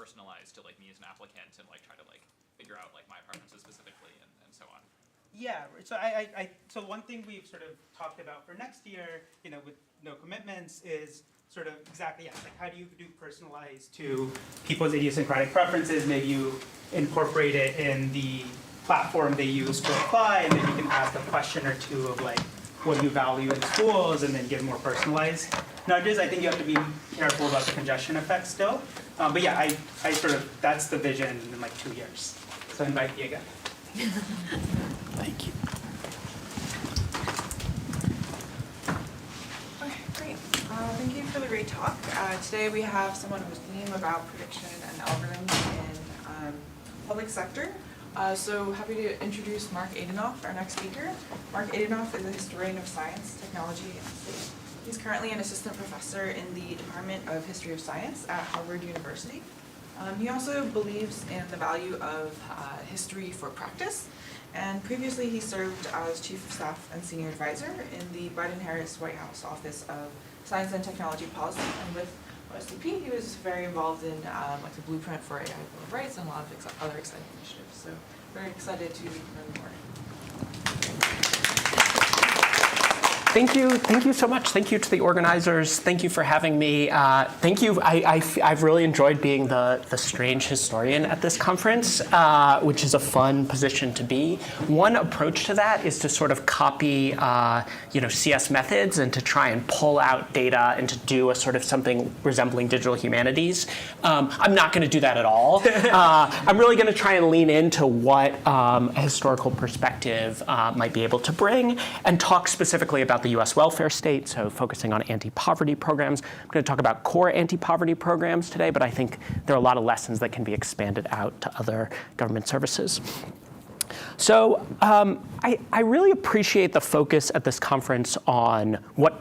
personalized to like me as an applicant and like try to like figure out like my preferences specifically and so on? Yeah, so so one thing we've sort of talked about for next year, with no commitments, is sort of exactly, yes, like how do you do personalized to people's idiosyncratic preferences? Maybe you incorporate it in the platform they use to apply, and then you can ask a question or two of like, what do you value in schools, and then give more personalized nudges. I think you have to be careful about the congestion effect still. But yeah, I sort of, that's the vision in like 2 years. So I invite you again. Thank you. Okay, great. Thank you for the great talk. Today we have someone who's thinking about prediction and algorithms in public sector. So happy to introduce Marc Aidinoff, our next speaker. Marc Aidinoff is a historian of science, technology, and state. He's currently an assistant professor in the Department of History of Science at Harvard University. He also believes in the value of history for practice. And previously he served as Chief of Staff and Senior Advisor in the Biden-Harris White House Office of Science and Technology Policy. And with OSTP, he was very involved in like the blueprint for AI Bill of Rights and a lot of other exciting initiatives. So very excited to learn more. Thank you so much. Thank you to the organizers. Thank you for having me. Thank you. I've really enjoyed being the strange historian at this conference, which is a fun position to be. One approach to that is to sort of copy, CS methods and to try and pull out data and to do a sort of something resembling digital humanities. I'm not going to do that at all. I'm really going to try and lean into what a historical perspective might be able to bring and talk specifically about the U.S. welfare state, so focusing on anti-poverty programs. I'm going to talk about core anti-poverty programs today, but I think there are a lot of lessons that can be expanded out to other government services. So I really appreciate the focus at this conference on what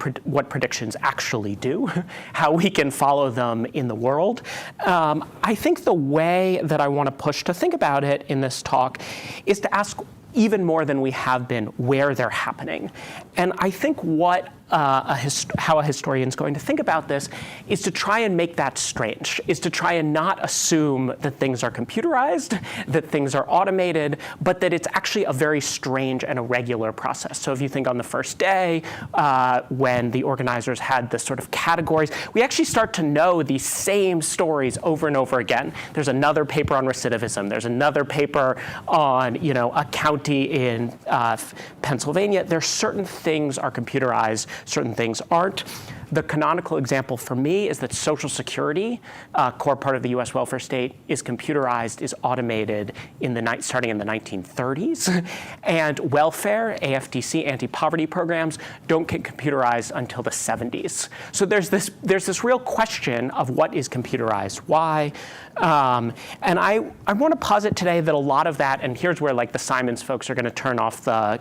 predictions actually do, how we can follow them in the world. I think the way that I want to push to think about it in this talk is to ask even more than we have been where they're happening. And I think how a historian's going to think about this is to try and make that strange, is to try and not assume that things are computerized, that things are automated, but that it's actually a very strange and irregular process. So if you think on the first day, when the organizers had the sort of categories, we actually start to know these same stories over and over again. There's another paper on recidivism. There's another paper on, a county in Pennsylvania. There's certain things are computerized, certain things aren't. The canonical example for me is that Social Security, core part of the U.S. welfare state, is computerized, is automated starting in the 1930s. And welfare, AFDC, anti-poverty programs, don't get computerized until the 70s. So there's this real question of what is computerized, why. And I want to posit today that a lot of that, and here's where like the Simons folks are going to turn off the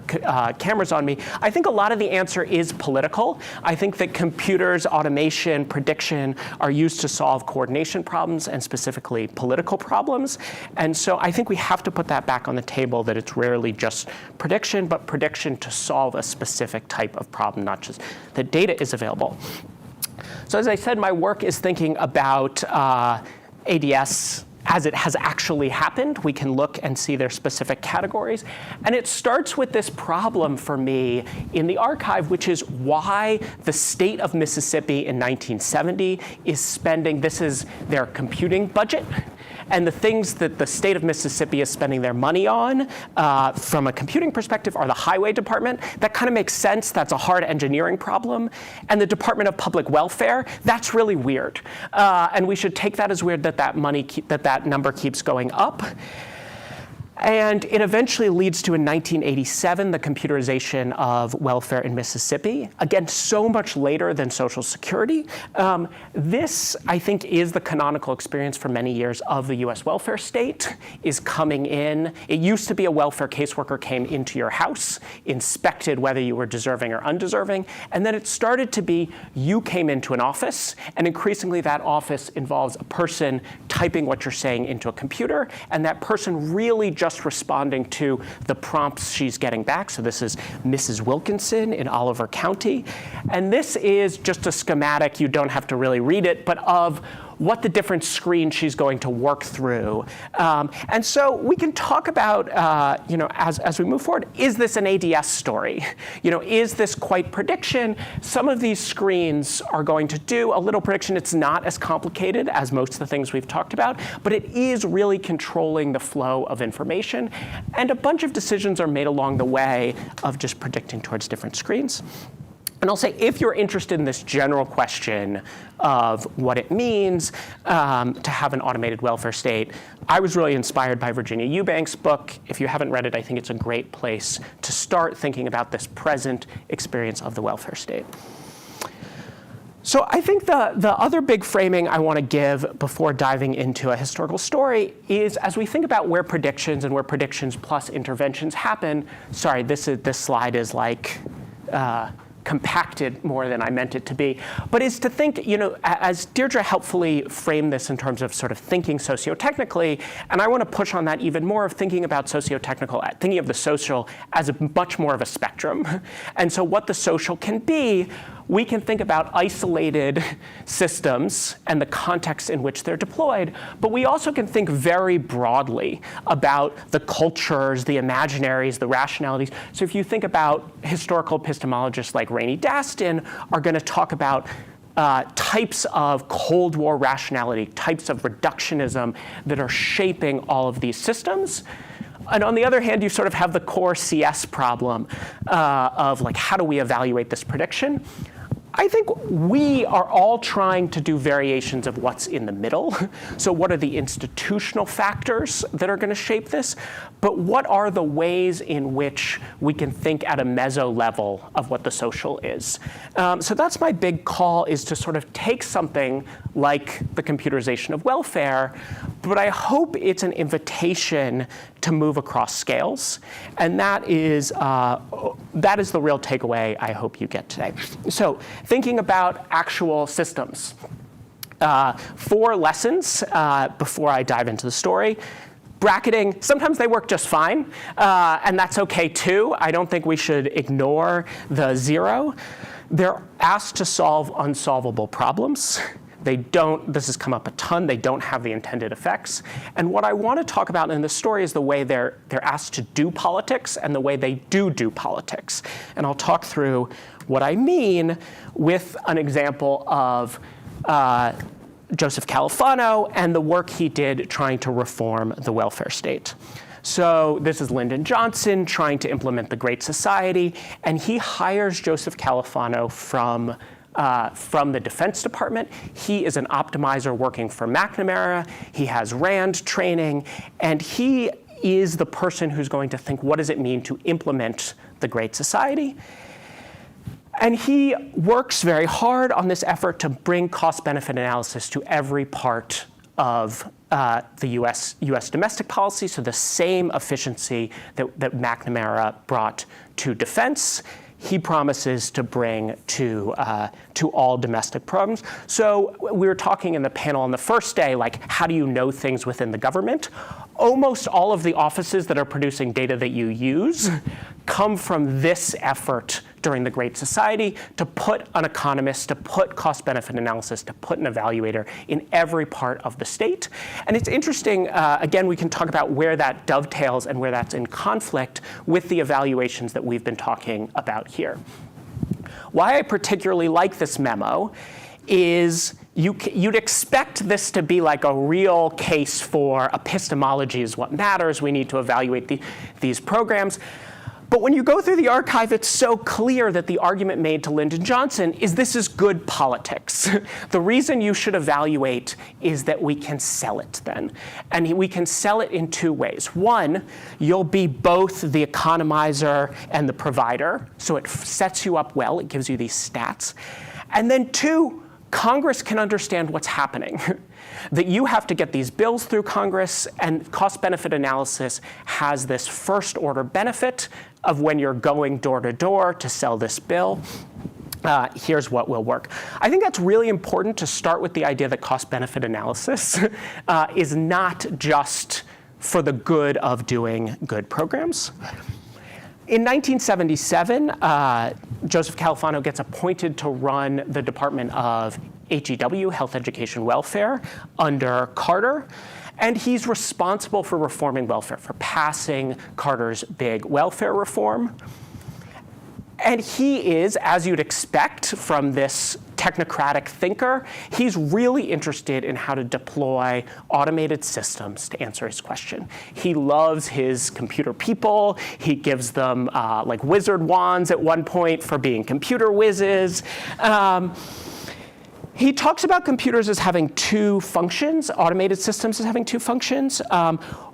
cameras on me, I think a lot of the answer is political. I think that computers, automation, prediction are used to solve coordination problems and specifically political problems. And so I think we have to put that back on the table, that it's rarely just prediction, but prediction to solve a specific type of problem, not just that data is available. So as I said, my work is thinking about ADS as it has actually happened. We can look and see their specific categories. And it starts with this problem for me in the archive, which is why the state of Mississippi in 1970 is spending, this is their computing budget. And the things that the state of Mississippi is spending their money on from a computing perspective are the highway department. That kind of makes sense. That's a hard engineering problem. And the Department of Public Welfare, that's really weird. And we should take that as weird that that number keeps going up. And it eventually leads to, in 1987, the computerization of welfare in Mississippi. Again, so much later than Social Security. This, I think, is the canonical experience for many years of the US welfare state, is coming in. It used to be a welfare caseworker came into your house, inspected whether you were deserving or undeserving, and then it started to be you came into an office, and increasingly that office involves a person typing what you're saying into a computer, and that person really just responding to the prompts she's getting back. So this is Mrs. Wilkinson in Oliver County. And this is just a schematic, you don't have to really read it, but of what the different screens she's going to work through. And so we can talk about, as we move forward, is this an ADS story? Is this quite prediction? Some of these screens are going to do a little prediction. It's not as complicated as most of the things we've talked about, but it is really controlling the flow of information. And a bunch of decisions are made along the way of just predicting towards different screens. And I'll say, if you're interested in this general question of what it means to have an automated welfare state, I was really inspired by Virginia Eubank's book. If you haven't read it, I think it's a great place to start thinking about this present experience of the welfare state. So I think the other big framing I want to give before diving into a historical story is, as we think about where predictions and where predictions plus interventions happen, sorry, this slide is like, compacted more than I meant it to be, but is to think, as Deirdre helpfully framed this in terms of sort of thinking socio-technically, and I want to push on that even more of thinking about socio-technical, thinking of the social as much more of a spectrum. And so what the social can be, we can think about isolated systems and the context in which they're deployed, but we also can think very broadly about the cultures, the imaginaries, the rationalities. So if you think about historical epistemologists like Rainey Daston are going to talk about types of Cold War rationality, types of reductionism that are shaping all of these systems. And on the other hand, you sort of have the core CS problem of like, how do we evaluate this prediction? I think we are all trying to do variations of what's in the middle. So what are the institutional factors that are going to shape this? But what are the ways in which we can think at a meso level of what the social is? So that's my big call, is to sort of take something like the computerization of welfare, but I hope it's an invitation to move across scales. And that is the real takeaway I hope you get today. So thinking about actual systems. 4 lessons before I dive into the story. Bracketing, sometimes they work just fine, and that's okay too. I don't think we should ignore the 0. They're asked to solve unsolvable problems. They don't, this has come up a ton, they don't have the intended effects. And what I want to talk about in this story is the way they're asked to do politics and the way they do politics. And I'll talk through what I mean with an example of Joseph Califano and the work he did trying to reform the welfare state. So this is Lyndon Johnson trying to implement the Great Society, and he hires Joseph Califano from the Defense Department. He is an optimizer working for McNamara. He has RAND training, and he is the person who's going to think, what does it mean to implement the Great Society? And he works very hard on this effort to bring cost-benefit analysis to every part of the U.S. domestic policy, so the same efficiency that McNamara brought to defense, he promises to bring to all domestic programs. So we were talking in the panel on the first day, like, how do you know things within the government? Almost all of the offices that are producing data that you use come from this effort during the Great Society to put an economist, to put cost-benefit analysis, to put an evaluator in every part of the state. And it's interesting, again, we can talk about where that dovetails and where that's in conflict with the evaluations that we've been talking about here. Why I particularly like this memo is you'd expect this to be like a real case for epistemology is what matters. We need to evaluate these programs. But when you go through the archive, it's so clear that the argument made to Lyndon Johnson is this is good politics. The reason you should evaluate is that we can sell it then. And we can sell it in 2 ways. One, you'll be both the economizer and the provider, so it sets you up well. It gives you these stats. And then 2, Congress can understand what's happening. That you have to get these bills through Congress, and cost-benefit analysis has this first-order benefit of when you're going door to door to sell this bill. Here's what will work. I think that's really important to start with the idea that cost-benefit analysis is not just for the good of doing good programs. In 1977, Joseph Califano gets appointed to run the Department of HEW, Health, Education, Welfare, under Carter. And he's responsible for reforming welfare, for passing Carter's big welfare reform. And he is, as you'd expect from this technocratic thinker, he's really interested in how to deploy automated systems to answer his question. He loves his computer people. He gives them like wizard wands at one point for being computer whizzes. He talks about computers as having two functions, automated systems as having two functions.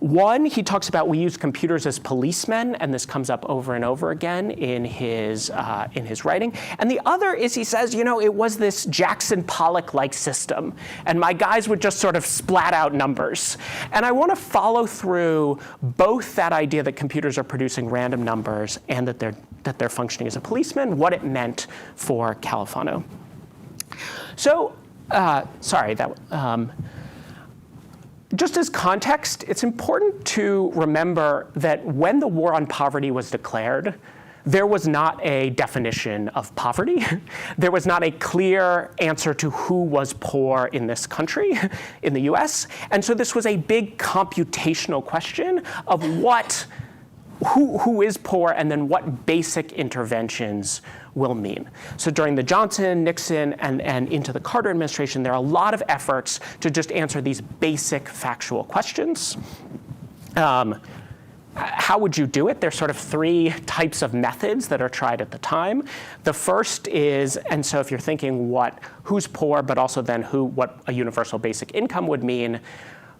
One, he talks about we use computers as policemen, and this comes up over and over again in his writing. And the other is he says, it was this Jackson Pollock-like system, and my guys would just sort of splat out numbers. And I want to follow through both that idea that computers are producing random numbers and that they're functioning as a policeman, what it meant for Califano. So, just as context, it's important to remember that when the war on poverty was declared, there was not a definition of poverty. There was not a clear answer to who was poor in this country, in the US. And so this was a big computational question of who is poor and then what basic interventions will mean. So during the Johnson, Nixon, and into the Carter administration, there are a lot of efforts to just answer these basic factual questions. How would you do it? There's sort of three types of methods that are tried at the time. The first is, and so if you're thinking who's poor, but also then what a universal basic income would mean,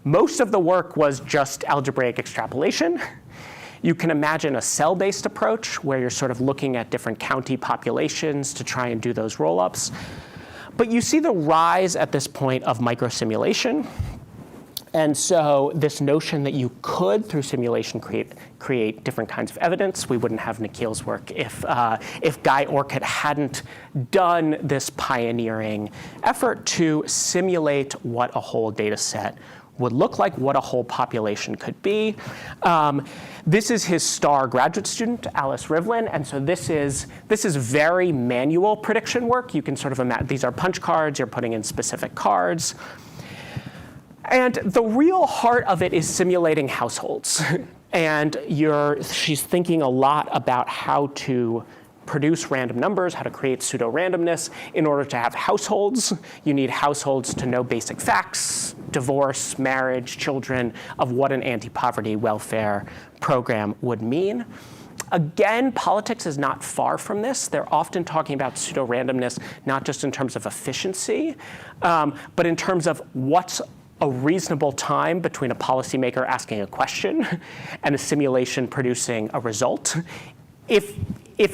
most of the work was just algebraic extrapolation. You can imagine a cell-based approach where you're sort of looking at different county populations to try and do those roll-ups. But you see the rise at this point of microsimulation. And so this notion that you could, through simulation, create different kinds of evidence. We wouldn't have Nikhil's work if Guy Orcutt hadn't done this pioneering effort to simulate what a whole data set would look like, what a whole population could be. This is his star graduate student, Alice Rivlin, and so this is very manual prediction work. You can sort of imagine, these are punch cards, you're putting in specific cards. And the real heart of it is simulating households. And she's thinking a lot about how to produce random numbers, how to create pseudo-randomness. In order to have households, you need households to know basic facts, divorce, marriage, children, of what an anti-poverty welfare program would mean. Again, politics is not far from this. They're often talking about pseudo-randomness, not just in terms of efficiency, but in terms of what's a reasonable time between a policymaker asking a question and a simulation producing a result. If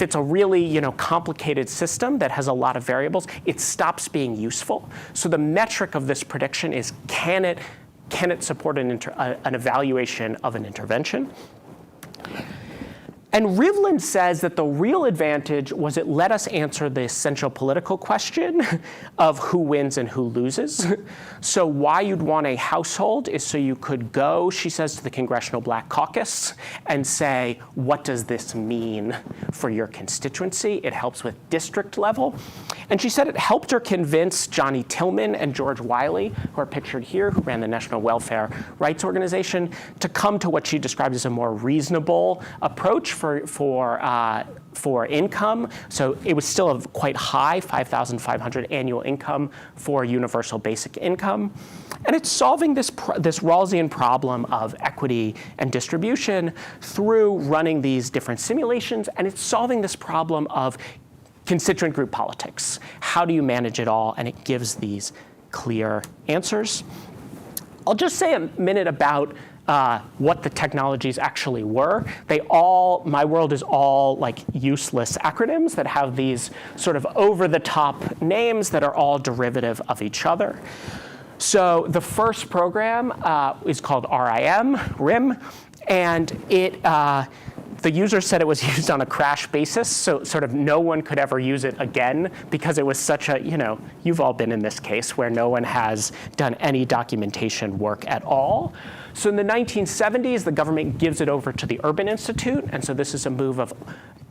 it's a really complicated system that has a lot of variables, it stops being useful. So the metric of this prediction is can it support an evaluation of an intervention? And Rivlin says that the real advantage was it let us answer the essential political question of who wins and who loses. So why you'd want a household is so you could go, she says, to the Congressional Black Caucus and say, what does this mean for your constituency? It helps with district level. And she said it helped her convince Johnny Tillman and George Wiley, who are pictured here, who ran the National Welfare Rights Organization, to come to what she described as a more reasonable approach for income. So it was still a quite high, $5,500 annual income for universal basic income. And it's solving this Rawlsian problem of equity and distribution through running these different simulations, and it's solving this problem of constituent group politics. How do you manage it all? And it gives these clear answers. I'll just say a minute about what the technologies actually were. My world is all like useless acronyms that have these sort of over-the-top names that are all derivative of each other. So the first program is called RIM, and the user said it was used on a crash basis, so sort of no one could ever use it again because it was such a, you've all been in this case where no one has done any documentation work at all. So in the 1970s, the government gives it over to the Urban Institute, and so this is a move of,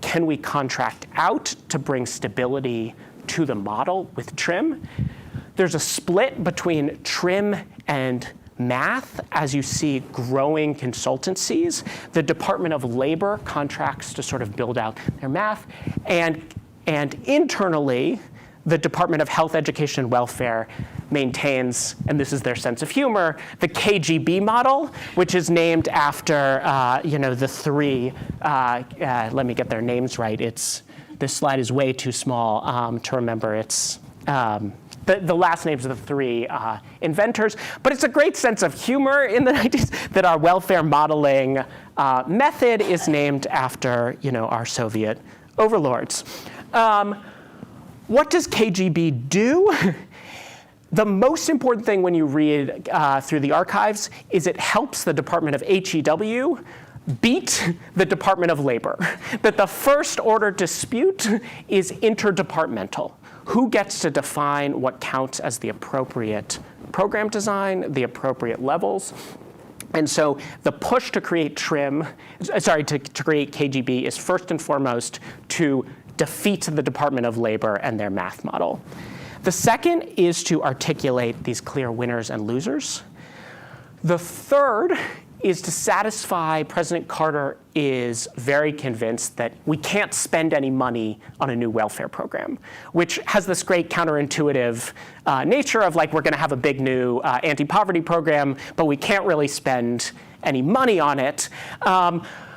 can we contract out to bring stability to the model with TRIM? There's a split between trim and math as you see growing consultancies. The Department of Labor contracts to sort of build out their math. And internally, the Department of Health, Education, and Welfare maintains, and this is their sense of humor, the KGB model, which is named after the three, let me get their names right. This slide is way too small to remember. It's the last names of the three inventors. But it's a great sense of humor in the 90s that our welfare modeling method is named after our Soviet overlords. What does KGB do? The most important thing when you read through the archives is it helps the Department of HEW beat the Department of Labor. That the first order dispute is interdepartmental. Who gets to define what counts as the appropriate program design, the appropriate levels? And so the push to create to create KGB is first and foremost to defeat the Department of Labor and their math model. The second is to articulate these clear winners and losers. The third is to satisfy President Carter is very convinced that we can't spend any money on a new welfare program, which has this great counterintuitive nature of like, we're gonna have a big new anti-poverty program, but we can't really spend any money on it.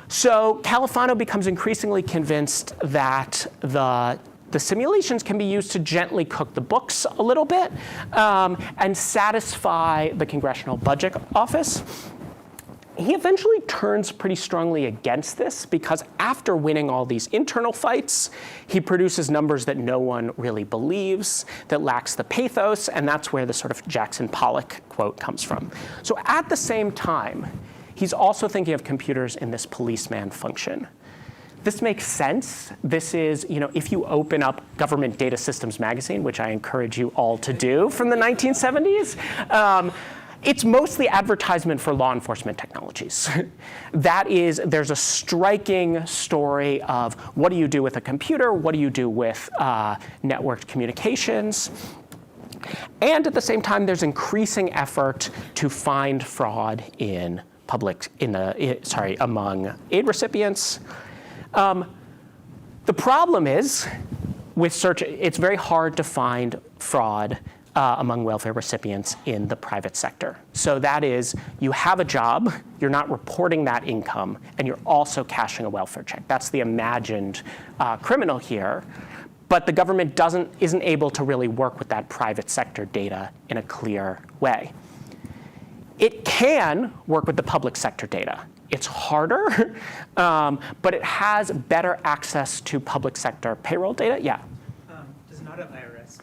So Califano becomes increasingly convinced that the simulations can be used to gently cook the books a little bit and satisfy the Congressional Budget Office. He eventually turns pretty strongly against this because after winning all these internal fights, he produces numbers that no one really believes, that lacks the pathos, and that's where the sort of Jackson Pollock quote comes from. So at the same time, he's also thinking of computers in this policeman function. This makes sense. This is, if you open up Government Data Systems magazine, which I encourage you all to do from the 1970s, it's mostly advertisement for law enforcement technologies. There's a striking story of what do you do with a computer? What do you do with networked communications? And at the same time, there's increasing effort to find fraud among aid recipients. The problem is, with search, it's very hard to find fraud among welfare recipients in the private sector. So that is, you have a job, you're not reporting that income, and you're also cashing a welfare check. That's the imagined criminal here. But the government isn't able to really work with that private sector data in a clear way. It can work with the public sector data. It's harder, but it has better access to public sector payroll data. Yeah? Does not have IRS.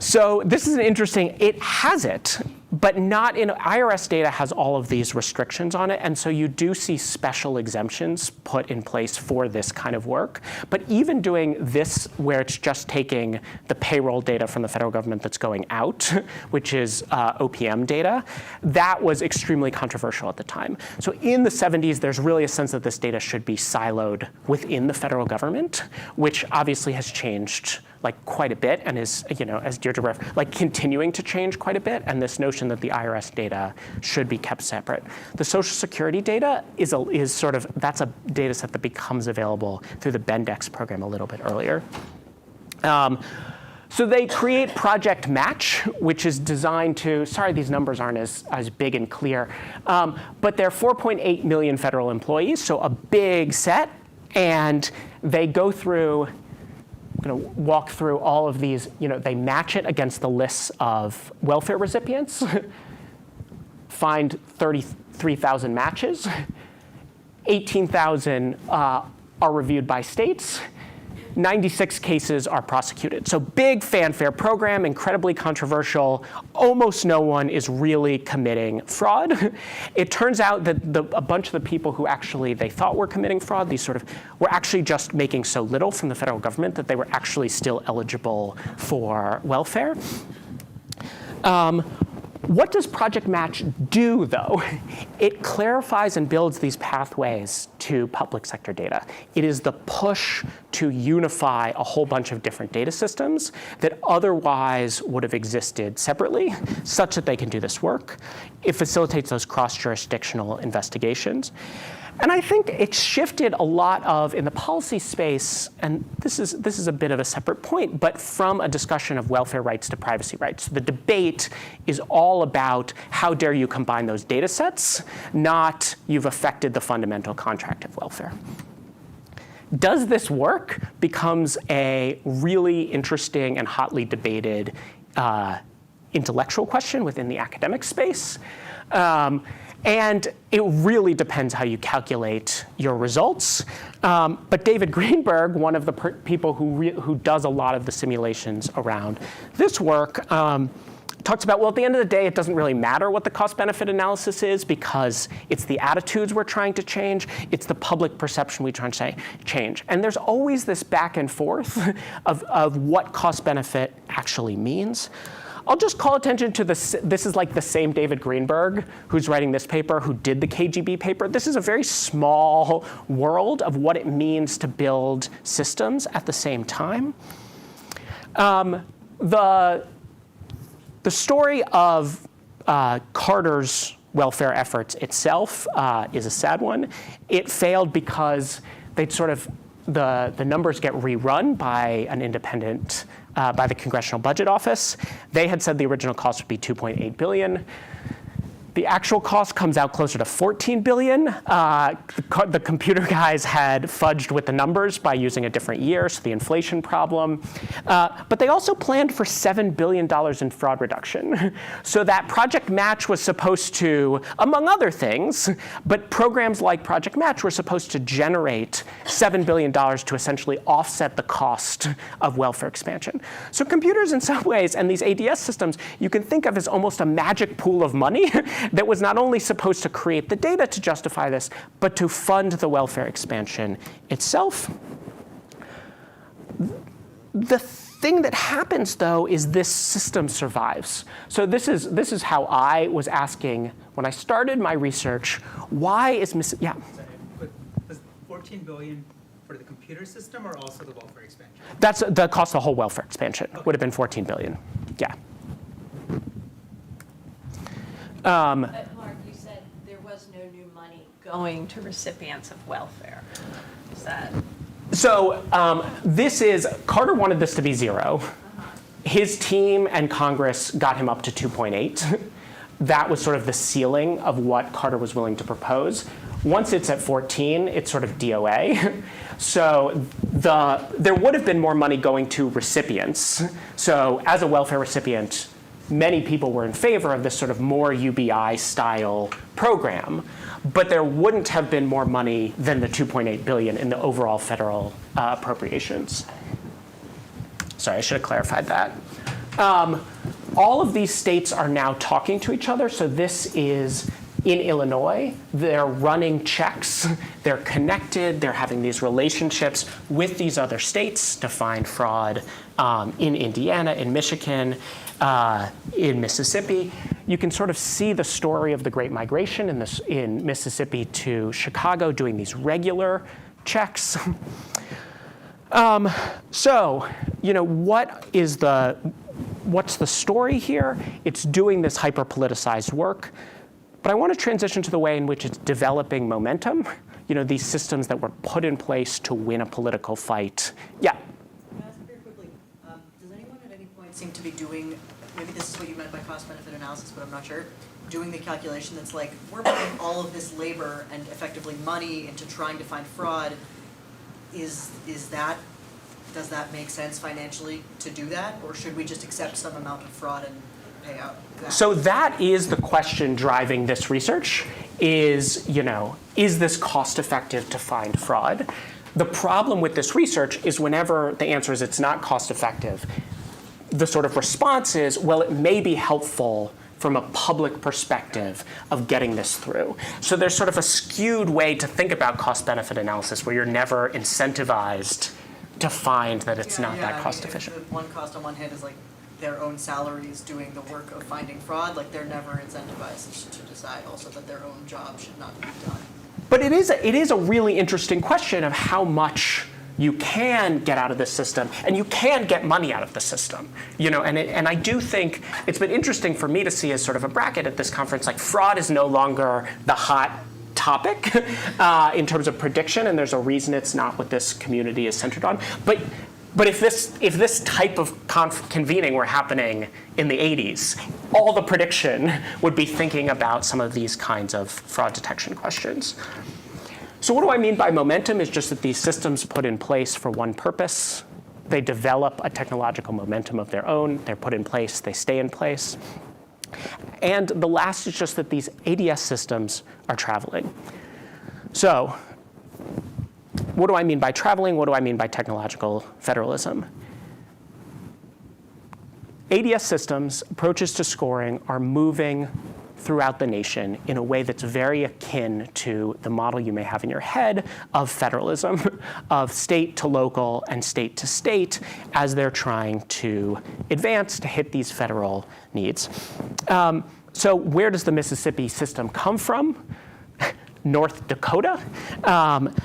So this is it has it, but not in IRS data has all of these restrictions on it. And so you do see special exemptions put in place for this kind of work. But even doing this where it's just taking the payroll data from the federal government that's going out, which is OPM data, that was extremely controversial at the time. So in the 70s, there's really a sense that this data should be siloed within the federal government, which obviously has changed quite a bit and is, as Deirdre referenced, continuing to change quite a bit, and this notion that the IRS data should be kept separate. The Social Security data is that's a data set that becomes available through the Bendex program a little bit earlier. So they create Project Match, which is designed to, sorry these numbers aren't as big and clear, but they're 4.8 million federal employees, so a big set, and they go through, I'm going to walk through all of these. They match it against the lists of welfare recipients, find 33,000 matches, 18,000 are reviewed by states, 96 cases are prosecuted. So big fanfare program, incredibly controversial. Almost no one is really committing fraud. It turns out that a bunch of the people who actually they thought were committing fraud, were actually just making so little from the federal government that they were actually still eligible for welfare. What does Project Match do, though? It clarifies and builds these pathways to public sector data. It is the push to unify a whole bunch of different data systems that otherwise would have existed separately, such that they can do this work. It facilitates those cross-jurisdictional investigations. And I think it shifted a lot of, in the policy space, and this is a bit of a separate point, but from a discussion of welfare rights to privacy rights. The debate is all about how dare you combine those data sets, not you've affected the fundamental contract of welfare. Does this work becomes a really interesting and hotly debated intellectual question within the academic space. And it really depends how you calculate your results. But David Greenberg, one of the people who does a lot of the simulations around this work, talks about, well, at the end of the day, it doesn't really matter what the cost-benefit analysis is because it's the attitudes we're trying to change. It's the public perception we try to change. And there's always this back and forth of what cost-benefit actually means. I'll just call attention to this. This is like the same David Greenberg who's writing this paper, who did the KGB paper. This is a very small world of what it means to build systems at the same time. The story of Carter's welfare efforts itself is a sad one. It failed because they'd sort of, the numbers get rerun by an independent by the Congressional Budget Office. They had said the original cost would be $2.8 billion. The actual cost comes out closer to $14 billion. The computer guys had fudged with the numbers by using a different year, so the inflation problem. But they also planned for $7 billion in fraud reduction. So that Project Match was supposed to, among other things, but programs like Project Match were supposed to generate $7 billion to essentially offset the cost of welfare expansion. So computers in some ways, and these ADS systems, you can think of as almost a magic pool of money that was not only supposed to create the data to justify this, but to fund the welfare expansion itself. The thing that happens, though, is this system survives. So this is how I was asking when I started my research, why is Yeah. But was $14 billion for the computer system or also the welfare expansion? That's the cost of the whole welfare expansion. Okay. Would have been $14 billion. Yeah. But Mark, you said there was no new money going to recipients of welfare. Is that? So Carter wanted this to be zero. His team and Congress got him up to 2.8. That was sort of the ceiling of what Carter was willing to propose. Once it's at 14, it's sort of DOA. So there would have been more money going to recipients. So as a welfare recipient, many people were in favor of this sort of more UBI-style program, but there wouldn't have been more money than the $2.8 billion in the overall federal appropriations. Sorry, I should have clarified that. All of these states are now talking to each other. So this is in Illinois. They're running checks. They're connected. They're having these relationships with these other states to find fraud in Indiana, in Michigan, in Mississippi. You can sort of see the story of the Great Migration in Mississippi to Chicago, doing these regular checks. So, what's the story here? It's doing this hyper-politicized work. But I want to transition to the way in which it's developing momentum. These systems that were put in place to win a political fight. Yeah. Can I ask very quickly, does anyone at any point seem to be doing, maybe this is what you meant by cost-benefit analysis, but I'm not sure, doing the calculation that's like, we're putting all of this labor and effectively money into trying to find fraud. Does that make sense financially to do that? Or should we just accept some amount of fraud and pay out that? So that is the question driving this research is this cost effective to find fraud? The problem with this research is whenever the answer is it's not cost effective, the sort of response is, well, it may be helpful from a public perspective of getting this through. So there's sort of a skewed way to think about cost-benefit analysis where you're never incentivized to find that it's not that cost efficient. If one cost on one hand is like their own salaries doing the work of finding fraud, like they're never incentivized to decide also that their own job should not be done. But it is a really interesting question of how much you can get out of this system, and you can get money out of the system, and I do think it's been interesting for me to see as sort of a bracket at this conference, like fraud is no longer the hot topic in terms of prediction, and there's a reason it's not what this community is centered on. But if this type of convening were happening in the 80s, all the prediction would be thinking about some of these kinds of fraud detection questions. So what do I mean by momentum is just that these systems put in place for one purpose. They develop a technological momentum of their own. They're put in place. They stay in place. And the last is just that these ADS systems are traveling. So what do I mean by traveling? What do I mean by technological federalism? ADS systems, approaches to scoring, are moving throughout the nation in a way that's very akin to the model you may have in your head of federalism, of state to local and state to state, as they're trying to advance to hit these federal needs. So where does the Mississippi system come from? North Dakota.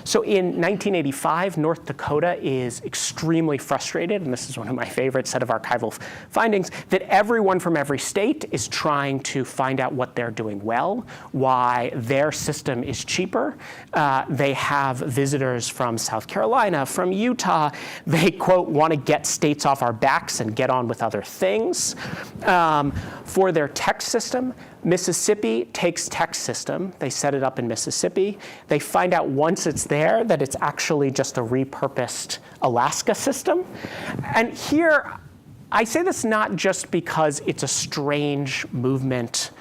So in 1985, North Dakota is extremely frustrated, and this is one of my favorite set of archival findings, that everyone from every state is trying to find out what they're doing well, why their system is cheaper. They have visitors from South Carolina, from Utah. They, quote, want to get states off our backs and get on with other things. For their text system, Mississippi takes text system. They set it up in Mississippi. They find out once it's there that it's actually just a repurposed Alaska system. And here, I say this not just because it's a strange movement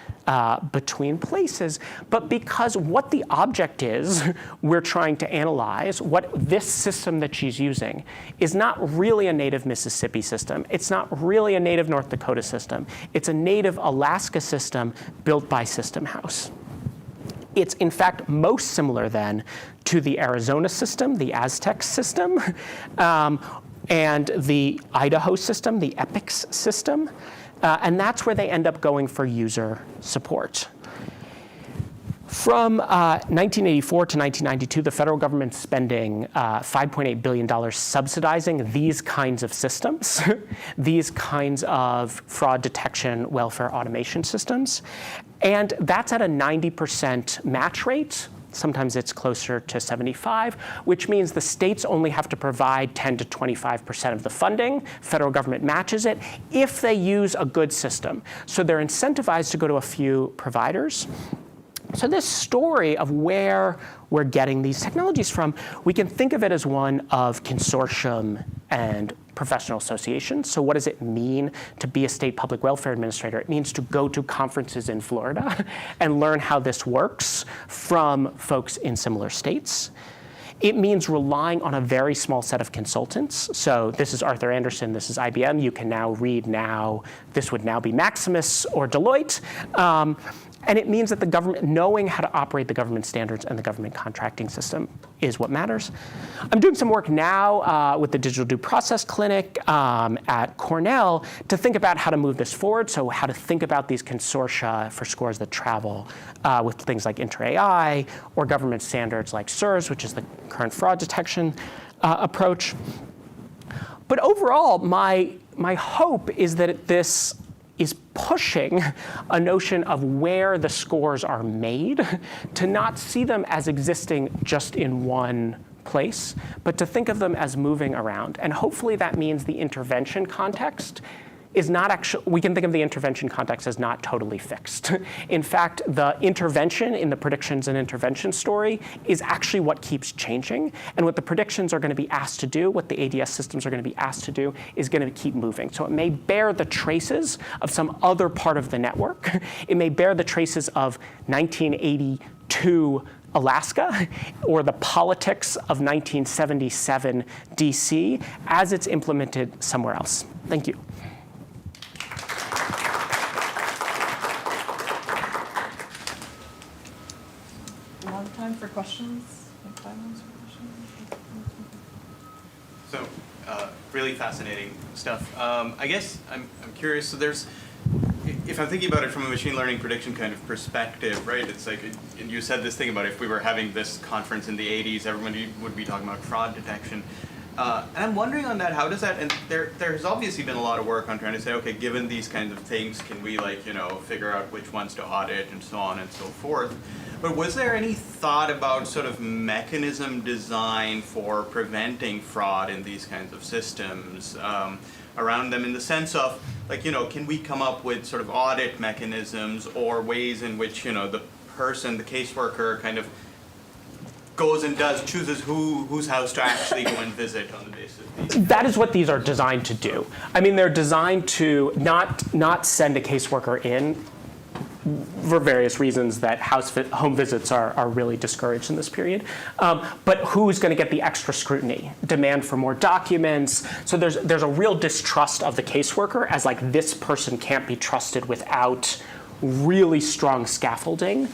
between places, but because what the object is we're trying to analyze, what this system that she's using, is not really a native Mississippi system. It's not really a native North Dakota system. It's a native Alaska system built by System House. It's in fact most similar then to the Arizona system, the Aztec system, and the Idaho system, the EPICS system. And that's where they end up going for user support. From 1984 to 1992, the federal government's spending $5.8 billion subsidizing these kinds of systems, these kinds of fraud detection, welfare automation systems. And that's at a 90% match rate. Sometimes it's closer to 75, which means the states only have to provide 10 to 25% of the funding. Federal government matches it if they use a good system. So they're incentivized to go to a few providers. So this story of where we're getting these technologies from, we can think of it as one of consortium and professional associations. So what does it mean to be a state public welfare administrator? It means to go to conferences in Florida and learn how this works from folks in similar states. It means relying on a very small set of consultants. So this is Arthur Andersen, this is IBM. You can now read now, this would now be Maximus or Deloitte. And it means that the government, knowing how to operate the government standards and the government contracting system is what matters. I'm doing some work now with the Digital Due Process Clinic at Cornell to think about how to move this forward, so how to think about these consortia for scores that travel with things like Inter-AI or government standards like SIRS, which is the current fraud detection approach. But overall, my hope is that this is pushing a notion of where the scores are made, to not see them as existing just in one place, but to think of them as moving around. And hopefully that means the intervention context is not actually, we can think of the intervention context as not totally fixed. In fact, the intervention in the predictions and intervention story is actually what keeps changing. And what the predictions are going to be asked to do, what the ADS systems are going to be asked to do, is going to keep moving. So it may bear the traces of some other part of the network. It may bear the traces of 1982 Alaska or the politics of 1977 DC as it's implemented somewhere else. Thank you. Time for questions? Like 5 minutes for questions? So Really fascinating stuff. I guess I'm curious, so there's, if I'm thinking about it from a machine learning prediction kind of perspective, right, it's like, and you said this thing about if we were having this conference in the 80s, everybody would be talking about fraud detection. And I'm wondering on that, how does that, and there's obviously been a lot of work on trying to say, okay, given these kinds of things, can we figure out which ones to audit and so on and so forth. But was there any thought about sort of mechanism design for preventing fraud in these kinds of systems around them, in the sense of, can we come up with sort of audit mechanisms or ways in which, the person, the caseworker, kind of goes and chooses whose house to actually go and visit on the basis of these? That is what these are designed to do. I mean, they're designed to not send a caseworker in, for various reasons that home visits are really discouraged in this period. But who's going to get the extra scrutiny? Demand for more documents. So there's a real distrust of the caseworker as this person can't be trusted without really strong scaffolding.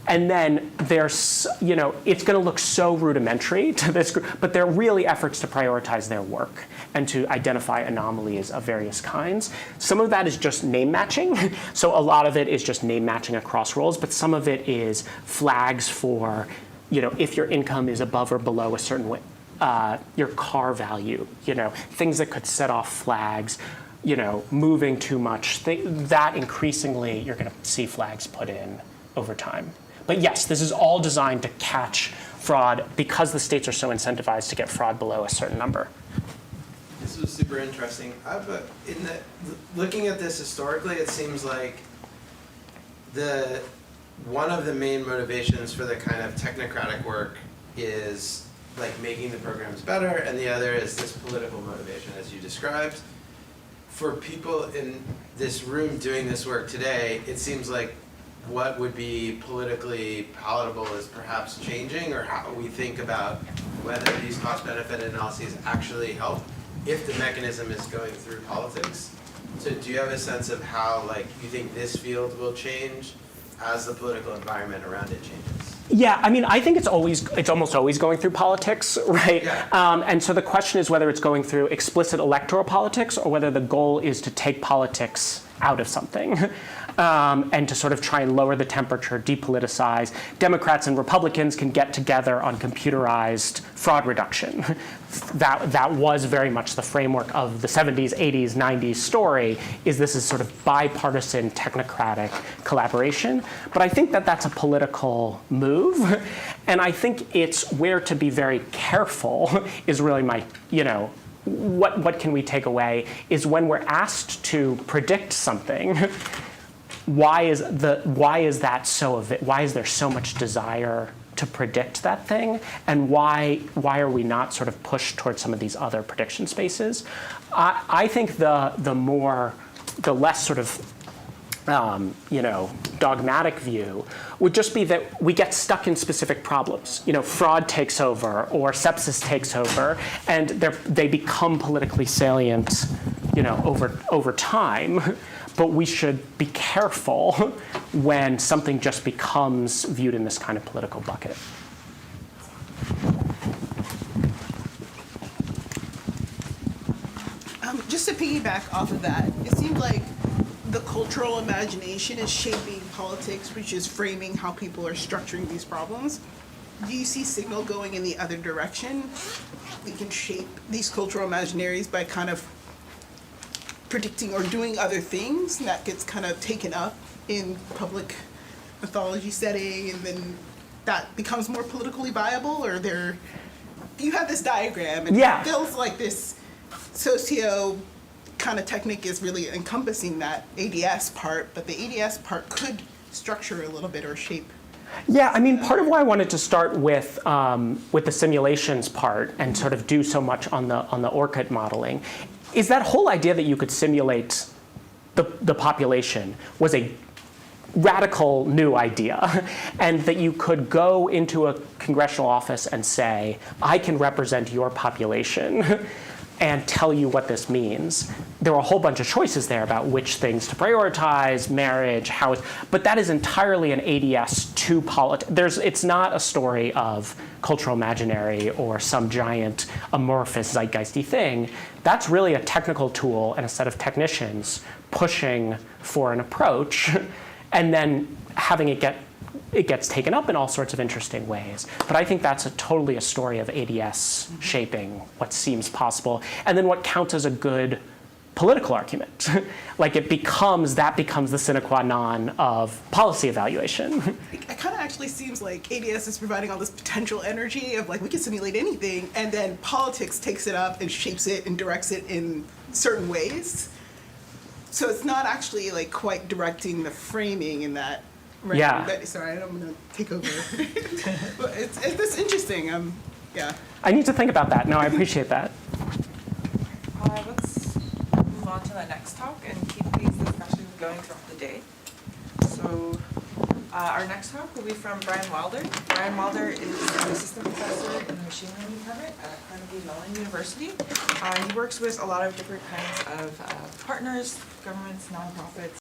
And then there's, it's going to look so rudimentary to this group, but there are really efforts to prioritize their work and to identify anomalies of various kinds. Some of that is just name matching. So a lot of it is just name matching across roles, but some of it is flags for, if your income is above or below a certain way, your car value, things that could set off flags, moving too much. That increasingly you're going to see flags put in over time. But yes, this is all designed to catch fraud because the states are so incentivized to get fraud below a certain number. This was super interesting. Looking at this historically, it seems like one of the main motivations for the kind of technocratic work is making the programs better, and the other is this political motivation, as you described. For people in this room doing this work today, it seems like what would be politically palatable is perhaps changing, or how we think about whether these cost-benefit analyses actually help if the mechanism is going through politics. So do you have a sense of how you think this field will change as the political environment around it changes? Yeah, I mean, I think it's almost always going through politics, right? Yeah. And so the question is whether it's going through explicit electoral politics or whether the goal is to take politics out of something. And to sort of try and lower the temperature, depoliticize. Democrats and Republicans can get together on computerized fraud reduction. That was very much the framework of the 70s, 80s, 90s story, is this is sort of bipartisan technocratic collaboration. But I think that that's a political move. And I think it's where to be very careful is really my, what can we take away is when we're asked to predict something, why is that so of it? Why is there so much desire to predict that thing, and why are we not sort of pushed towards some of these other prediction spaces? I think the less sort of dogmatic view would just be that we get stuck in specific problems. Fraud takes over or sepsis takes over, and they become politically salient, over time. But we should be careful when something just becomes viewed in this kind of political bucket. Just to piggyback off of that, it seems like the cultural imagination is shaping politics, which is framing how people are structuring these problems. Do you see signal going in the other direction? We can shape these cultural imaginaries by kind of predicting or doing other things, and that gets kind of taken up in public mythology setting, and then that becomes more politically viable, or you have this diagram, and Yeah. it feels like this socio kind of technique is really encompassing that ADS part, but the ADS part could structure a little bit or shape. Yeah, I mean, part of why I wanted to start with the simulations part and sort of do so much on the ORCID modeling is that whole idea that you could simulate the population was a radical new idea, and that you could go into a congressional office and say, I can represent your population and tell you what this means. there were a whole bunch of choices there about which things to prioritize, marriage, but that is entirely an ADS to politics. It's not a story of cultural imaginary or some giant amorphous zeitgeisty thing. That's really a technical tool and a set of technicians pushing for an approach and then having it gets taken up in all sorts of interesting ways. But I think that's totally a story of ADS shaping what seems possible and then what counts as a good political argument. Like that becomes the sine qua non of policy evaluation. It kind of actually seems like ADS is providing all this potential energy of like we can simulate anything, and then politics takes it up and shapes it and directs it in certain ways. So it's not actually like quite directing the framing in that. Right? Yeah. Sorry, I'm gonna take over. But it's interesting. Yeah. I need to think about that. No, I appreciate that. Let's move on to the next talk and keep these discussions going throughout the day. So our next talk will be from Brian Wilder. Brian Wilder is an assistant professor in the machine learning department at Carnegie Mellon University. He works with a lot of different kinds of partners, governments, nonprofits,